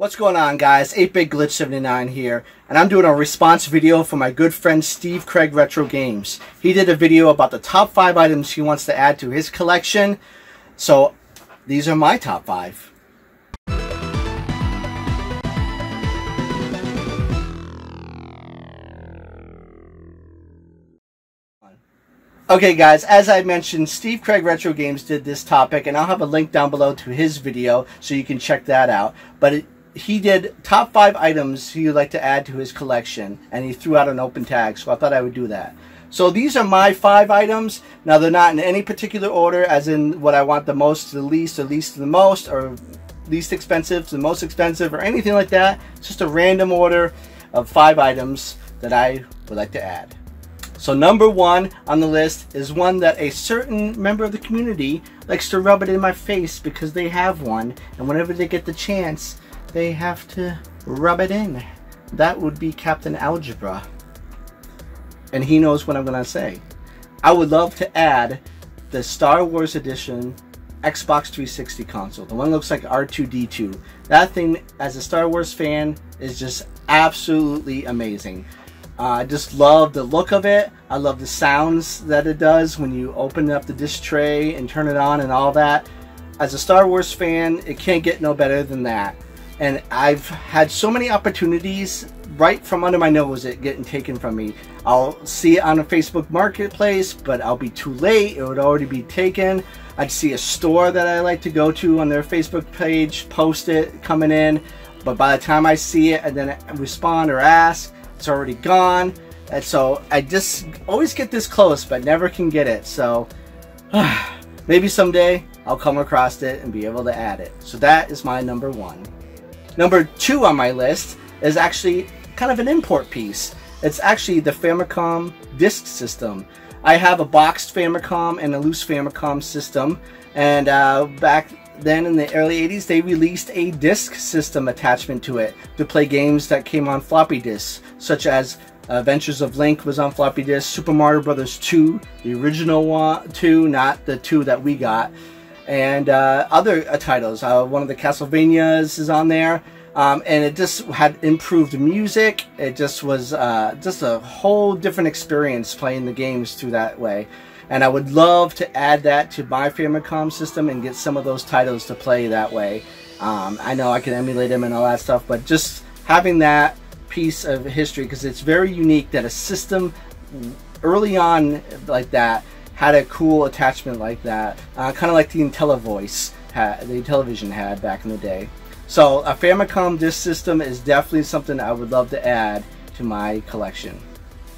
What's going on, guys? 8-Bit Glitch 79 here, and I'm doing a response video for my good friend Steve Craig Retro Games. He did a video about the top 5 items he wants to add to his collection, so these are my top 5. Okay guys, as I mentioned, Steve Craig Retro Games did this topic, and I'll have a link down below to his video so you can check that out. But he did top 5 items he would like to add to his collection, and he threw out an open tag, so I thought I would do that. So these are my 5 items. Now they're not in any particular order, as in what I want the most to the least, or least to the most, or least expensive to the most expensive, or anything like that. It's just a random order of 5 items that I would like to add. So number 1 on the list is one that a certain member of the community likes to rub it in my face because they have one, and whenever they get the chance, they have to rub it in. That would be Captain Algebra. And he knows what I'm going to say. I would love to add the Star Wars Edition Xbox 360 console. The one that looks like R2-D2. That thing, as a Star Wars fan, is just absolutely amazing. I just love the look of it. I love the sounds that it does when you open up the disc tray and turn it on and all that. As a Star Wars fan, it can't get no better than that. And I've had so many opportunities right from under my nose it getting taken from me. I'll see it on a Facebook Marketplace, but I'll be too late. It would already be taken. I'd see a store that I like to go to on their Facebook page, post it, coming in. But by the time I see it and then respond or ask, it's already gone. And so I just always get this close but never can get it. So maybe someday I'll come across it and be able to add it. So that is my number 1. Number 2 on my list is actually kind of an import piece. It's actually the Famicom disk system. I have a boxed Famicom and a loose Famicom system, and back then in the early 80s they released a disk system attachment to it to play games that came on floppy disks, such as Adventures of Link was on floppy disk, Super Mario Brothers 2, the original 2, not the 2 that we got, and other titles. One of the Castlevanias is on there, and it just had improved music. It just was just a whole different experience playing the games through that way. And I would love to add that to my Famicom system and get some of those titles to play that way. I know I can emulate them and all that stuff, but just having that piece of history, because it's very unique that a system early on like that had a cool attachment like that, kind of like the IntelliVoice the Intellivision had back in the day. So a Famicom disk system is definitely something I would love to add to my collection.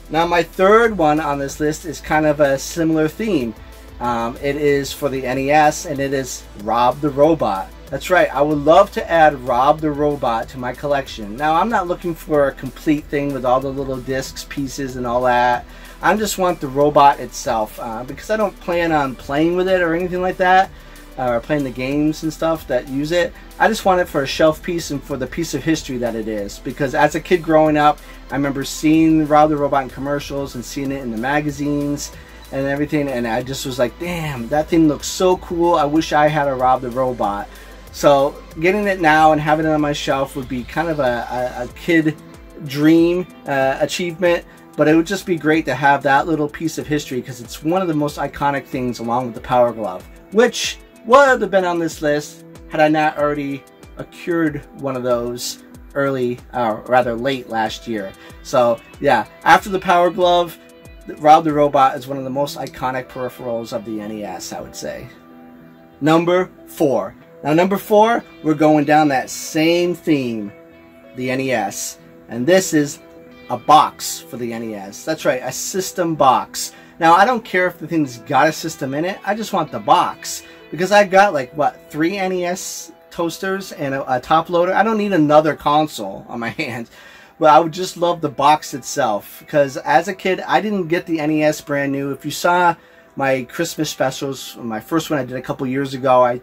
Now my third one on this list is kind of a similar theme. It is for the NES, and it is Rob the Robot. That's right, I would love to add Rob the Robot to my collection. Now I'm not looking for a complete thing with all the little discs, pieces and all that. I just want the robot itself, because I don't plan on playing with it or anything like that, or playing the games and stuff that use it. I just want it for a shelf piece and for the piece of history that it is, because as a kid growing up, I remember seeing Rob the Robot in commercials and seeing it in the magazines and everything, and I just was like, damn, that thing looks so cool. I wish I had a Rob the Robot. So getting it now and having it on my shelf would be kind of a kid dream achievement, but it would just be great to have that little piece of history, because it's one of the most iconic things, along with the Power Glove, which would have been on this list had I not already acquired one of those early, rather late last year. So yeah, after the Power Glove, Rob the Robot is one of the most iconic peripherals of the NES, I would say. Number 4. Now number 4, we're going down that same theme, the NES. And this is a box for the NES. That's right, a system box. Now I don't care if the thing's got a system in it, I just want the box. Because I've got like, what, 3 NES toasters and a top loader. I don't need another console on my hands. But I would just love the box itself. Because as a kid, I didn't get the NES brand new. If you saw my Christmas specials, my first one I did a couple years ago,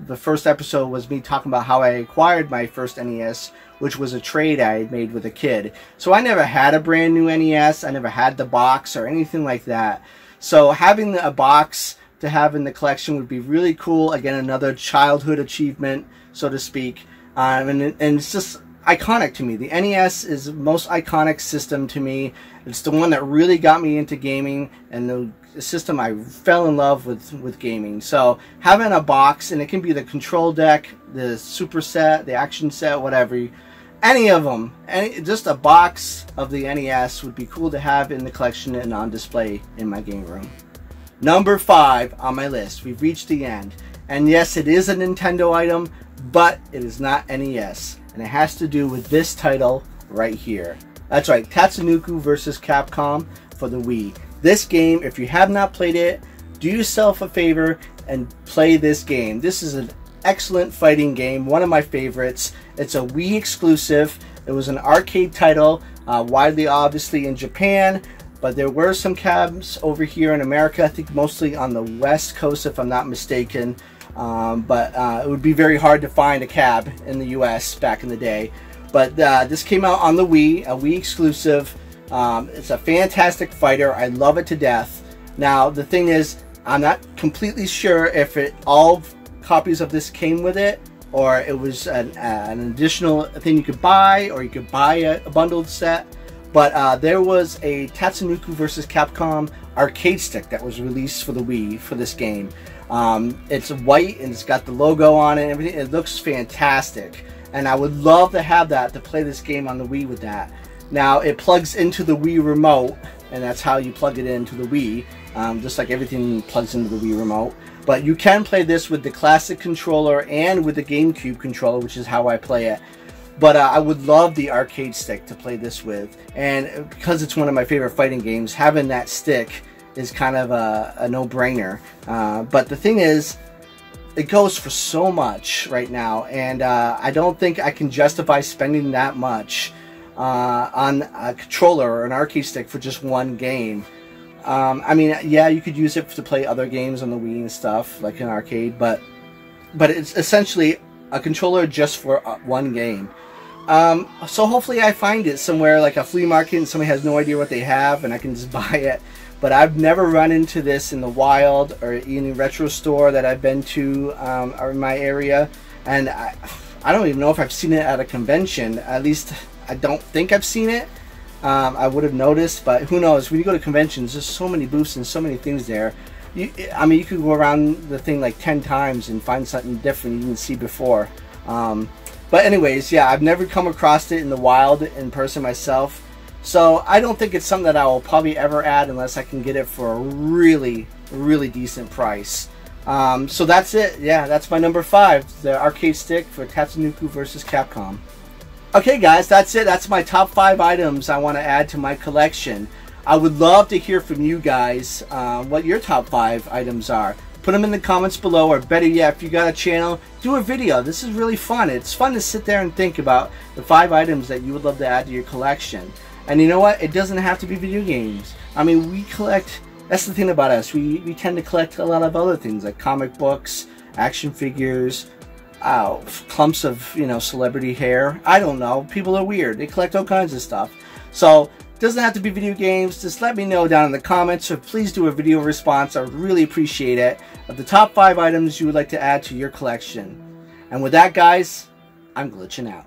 the first episode was me talking about how I acquired my first NES, which was a trade I had made with a kid. So I never had a brand new NES. I never had the box or anything like that. So having a box to have in the collection would be really cool. Again, another childhood achievement, so to speak. and it's just iconic to me. The NES is the most iconic system to me. It's the one that really got me into gaming, and the system I fell in love with gaming. So having a box, and it can be the control deck, the super set, the action set, whatever, any of them, just a box of the NES would be cool to have in the collection and on display in my game room. Number 5 on my list. We've reached the end. And yes, it is a Nintendo item, but it is not NES. And it has to do with this title right here. That's right, Tatsunoko vs. Capcom for the Wii. This game, if you have not played it, do yourself a favor and play this game. This is an excellent fighting game, one of my favorites. It's a Wii exclusive. It was an arcade title, widely obviously in Japan, but there were some cabs over here in America, I think mostly on the West Coast if I'm not mistaken. But it would be very hard to find a cab in the US back in the day. But this came out on the Wii, a Wii exclusive. It's a fantastic fighter. I love it to death. Now, the thing is, I'm not completely sure if all copies of this came with it, or it was an additional thing you could buy, or you could buy a bundled set. But there was a Tatsunoko vs. Capcom arcade stick that was released for the Wii for this game. It's white and it's got the logo on it and everything. It looks fantastic, and I would love to have that to play this game on the Wii with that. Now it plugs into the Wii remote, and that's how you plug it into the Wii, just like everything plugs into the Wii remote. But you can play this with the classic controller and with the GameCube controller, which is how I play it. But I would love the arcade stick to play this with, and because it's one of my favorite fighting games, having that stick is kind of a no-brainer. But the thing is, it goes for so much right now, and I don't think I can justify spending that much on a controller or an arcade stick for just one game. I mean, yeah, you could use it to play other games on the Wii and stuff, like an arcade, but it's essentially a controller just for one game. So hopefully I find it somewhere like a flea market and somebody has no idea what they have and I can just buy it. But I've never run into this in the wild or in a retro store that I've been to or in my area. And I don't even know if I've seen it at a convention. At least I don't think I've seen it. I would have noticed, but who knows? When you go to conventions, there's so many booths and so many things there. I mean, you could go around the thing like 10 times and find something different you didn't see before. But anyways, yeah, I've never come across it in the wild in person myself. So I don't think it's something that I will probably ever add unless I can get it for a really, really decent price. So that's it. Yeah, that's my number 5, the arcade stick for Tatsunoko vs. Capcom. Okay guys, that's it. That's my top 5 items I want to add to my collection. I would love to hear from you guys what your top 5 items are. Put them in the comments below, or better yet, if you got a channel, do a video. This is really fun. It's fun to sit there and think about the 5 items that you would love to add to your collection. And you know what? It doesn't have to be video games. I mean, we collect, that's the thing about us. We tend to collect a lot of other things like comic books, action figures, clumps of, you know, celebrity hair. I don't know. People are weird. They collect all kinds of stuff. So it doesn't have to be video games. Just let me know down in the comments, or please do a video response. I would really appreciate it, of the top 5 items you would like to add to your collection. And with that, guys, I'm glitching out.